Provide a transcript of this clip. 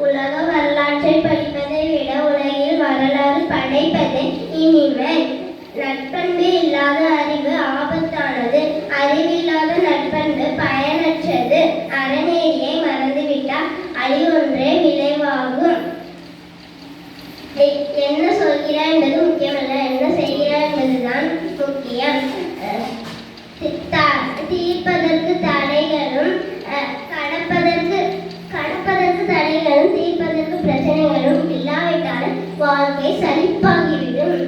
உலக வரலாற்றை படிப்பதை விட உலகில் வரலாறு படைப்பதே இனிமை. நட்பண்பு இல்லாத அறிவு ஆபத்தானது. அறிவில்லாத நட்பண்பு பயனற்றது. அறநெறியை மறந்துவிட்டால் அழிவொன்றே விளைவாகும். என்ன சொல்கிறார் என்பது முக்கியமல்ல, என்ன செய்கிறார் என்பதுதான் முக்கியம். தீர்ப்பதற்கு தடைகளும் கடப்பதற்கு தடைகளும் தீர்ப்பதற்கு பிரச்சனைகளும் இல்லாவிட்டால் வாழ்க்கை சலிப்பாகிவிடும்.